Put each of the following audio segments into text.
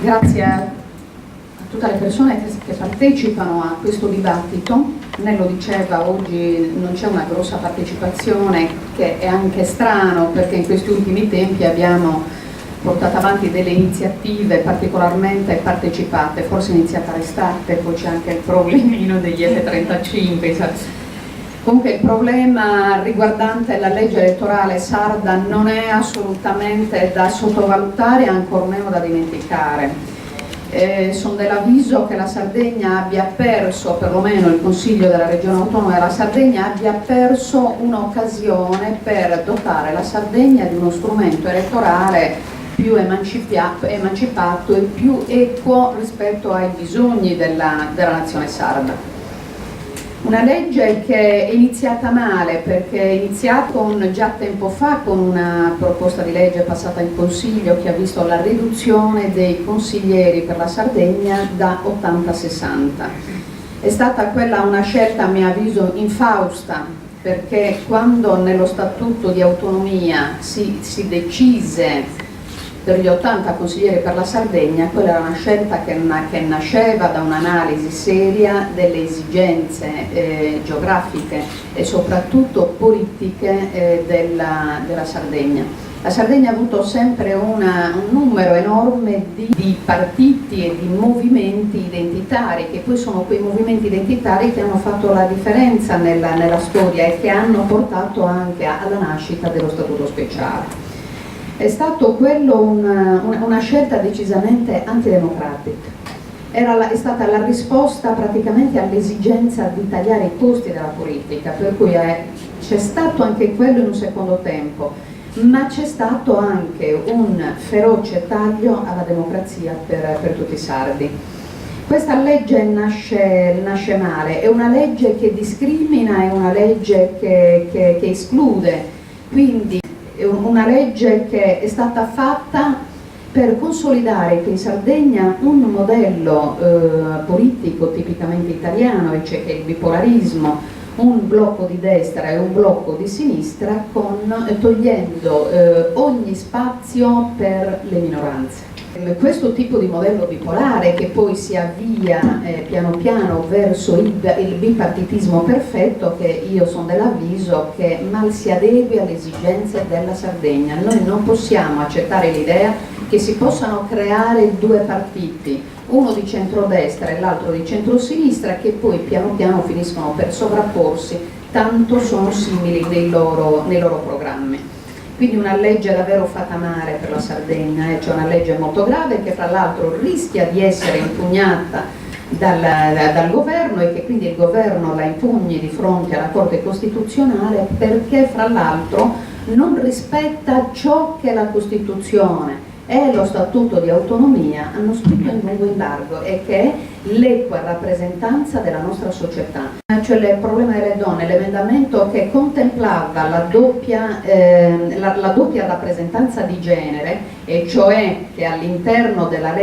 Grazie a tutte le persone che partecipano a questo dibattito. Nello diceva, oggi non c'è una grossa partecipazione, che è anche strano perché in questi ultimi tempi abbiamo portato avanti delle iniziative particolarmente partecipate, forse iniziata l'estate, poi c'è anche il problemino degli F-35. Comunque il problema riguardante la legge elettorale sarda non è assolutamente da sottovalutare, ancor meno da dimenticare. Sono dell'avviso che la Sardegna abbia perso, perlomeno il Consiglio della Regione Autonoma della Sardegna abbia perso un'occasione per dotare la Sardegna di uno strumento elettorale più emancipato e più equo rispetto ai bisogni della nazione sarda. Una legge che è iniziata male, perché è iniziata già tempo fa con una proposta di legge passata in Consiglio che ha visto la riduzione dei consiglieri per la Sardegna da 80 a 60. È stata quella una scelta a mio avviso infausta, perché quando nello Statuto di autonomia si decise per gli 80 consiglieri per la Sardegna, quella era una scelta che nasceva da un'analisi seria delle esigenze geografiche e soprattutto politiche della Sardegna. La Sardegna ha avuto sempre un numero enorme di partiti e di movimenti identitari, che poi sono quei movimenti identitari che hanno fatto la differenza nella storia e che hanno portato anche alla nascita dello Statuto speciale. È stato quello una scelta decisamente antidemocratica. È stata la risposta praticamente all'esigenza di tagliare i costi della politica, per cui c'è stato anche quello in un secondo tempo, ma c'è stato anche un feroce taglio alla democrazia per tutti i sardi. Questa legge nasce male, è una legge che discrimina, è una legge che esclude, quindi una legge che è stata fatta per consolidare in Sardegna un modello politico tipicamente italiano, cioè che è il bipolarismo, un blocco di destra e un blocco di sinistra, togliendo ogni spazio per le minoranze. Questo tipo di modello bipolare, che poi si avvia piano piano verso il bipartitismo perfetto, che io sono dell'avviso che mal si adegui alle esigenze della Sardegna. Noi non possiamo accettare l'idea che si possano creare due partiti, uno di centrodestra e l'altro di centrosinistra, che poi piano piano finiscono per sovrapporsi, tanto sono simili nei loro programmi. Quindi una legge davvero fatta male per la Sardegna, cioè una legge molto grave che fra l'altro rischia di essere impugnata dal governo e che quindi il governo la impugni di fronte alla Corte Costituzionale, perché fra l'altro non rispetta ciò che la Costituzione e lo Statuto di autonomia hanno scritto in lungo e in largo, e che è l'equa rappresentanza della nostra società. Cioè il problema delle donne, l'emendamento che contemplava la doppia rappresentanza di genere, e cioè che all'interno della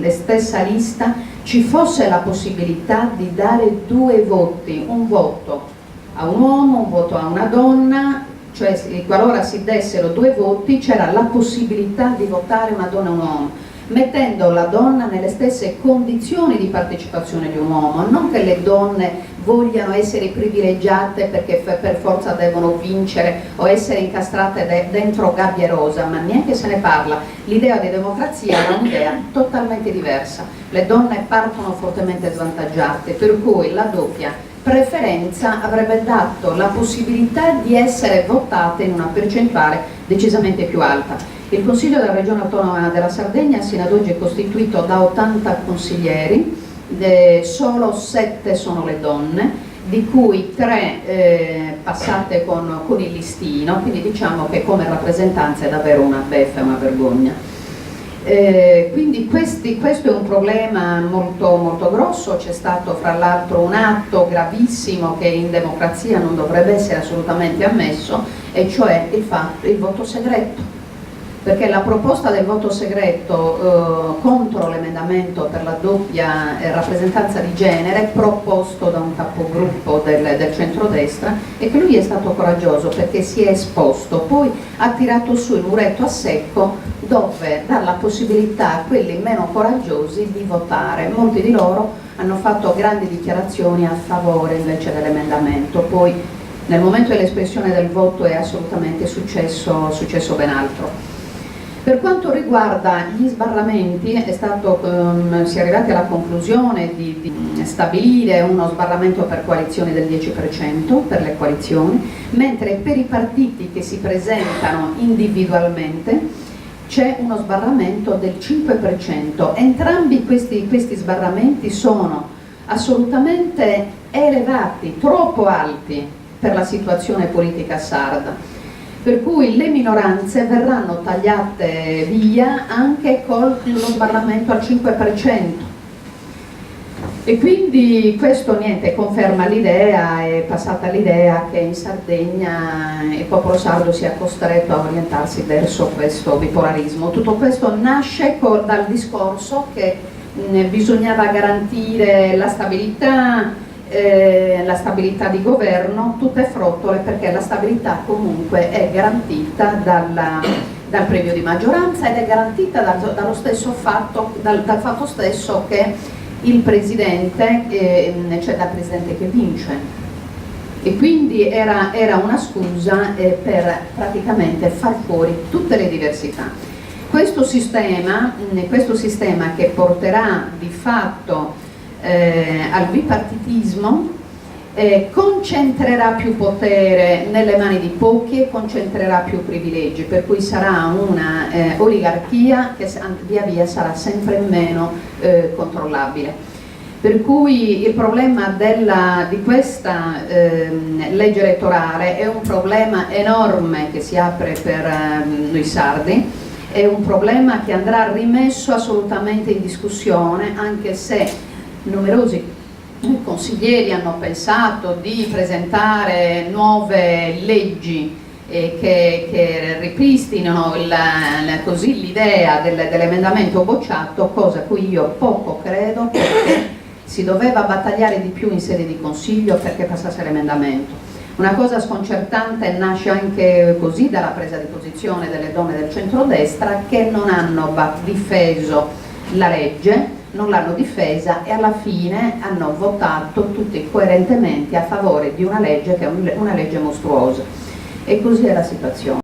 stessa lista ci fosse la possibilità di dare due voti, un voto a un uomo, un voto a una donna, cioè qualora si dessero due voti c'era la possibilità di votare una donna e un uomo, mettendo la donna nelle stesse condizioni di partecipazione di un uomo, non che le donne vogliano essere privilegiate perché per forza devono vincere o essere incastrate dentro gabbia rosa, ma neanche se ne parla. L'idea di democrazia è un'idea totalmente diversa, le donne partono fortemente svantaggiate, per cui la doppia preferenza avrebbe dato la possibilità di essere votate in una percentuale decisamente più alta. Il Consiglio della Regione Autonoma della Sardegna sino ad oggi è costituito da 80 consiglieri, solo 7 sono le donne, di cui 3 passate con il listino, quindi diciamo che come rappresentanza è davvero una beffa e una vergogna. Quindi questo è un problema molto, molto grosso. C'è stato fra l'altro un atto gravissimo che in democrazia non dovrebbe essere assolutamente ammesso, e cioè il voto segreto, perché la proposta del voto segreto contro l'emendamento per la doppia rappresentanza di genere proposto da un capogruppo del centrodestra, e che lui è stato coraggioso perché si è esposto, poi ha tirato su il muretto a secco dove dà la possibilità a quelli meno coraggiosi di votare. Molti di loro hanno fatto grandi dichiarazioni a favore invece dell'emendamento, poi nel momento dell'espressione del voto è assolutamente successo ben altro. Per quanto riguarda gli sbarramenti, si è arrivati alla conclusione di stabilire uno sbarramento per coalizioni del 10% per le coalizioni, mentre per i partiti che si presentano individualmente c'è uno sbarramento del 5%. Entrambi questi sbarramenti sono assolutamente elevati, troppo alti per la situazione politica sarda. Per cui le minoranze verranno tagliate via anche con lo sbarramento al 5%. E quindi questo conferma l'idea, è passata l'idea che in Sardegna il popolo sardo sia costretto a orientarsi verso questo bipolarismo. Tutto questo nasce dal discorso che bisognava garantire la stabilità di governo, tutte frottole, perché la stabilità comunque è garantita dal premio di maggioranza ed è garantita dallo stesso fatto, dal fatto stesso che il presidente, cioè dal presidente che vince, e quindi era una scusa per praticamente far fuori tutte le diversità. Questo sistema che porterà di fatto al bipartitismo concentrerà più potere nelle mani di pochi e concentrerà più privilegi, per cui sarà una oligarchia che via via sarà sempre meno controllabile. Per cui il problema di questa legge elettorale è un problema enorme che si apre per noi sardi, è un problema che andrà rimesso assolutamente in discussione, anche se numerosi consiglieri hanno pensato di presentare nuove leggi che ripristinano così l'idea dell'emendamento bocciato, cosa a cui io poco credo, perché si doveva battagliare di più in sede di consiglio perché passasse l'emendamento. Una cosa sconcertante nasce anche così dalla presa di posizione delle donne del centrodestra, che non hanno difeso la legge, non l'hanno difesa e alla fine hanno votato tutti coerentemente a favore di una legge che è una legge mostruosa. E così è la situazione.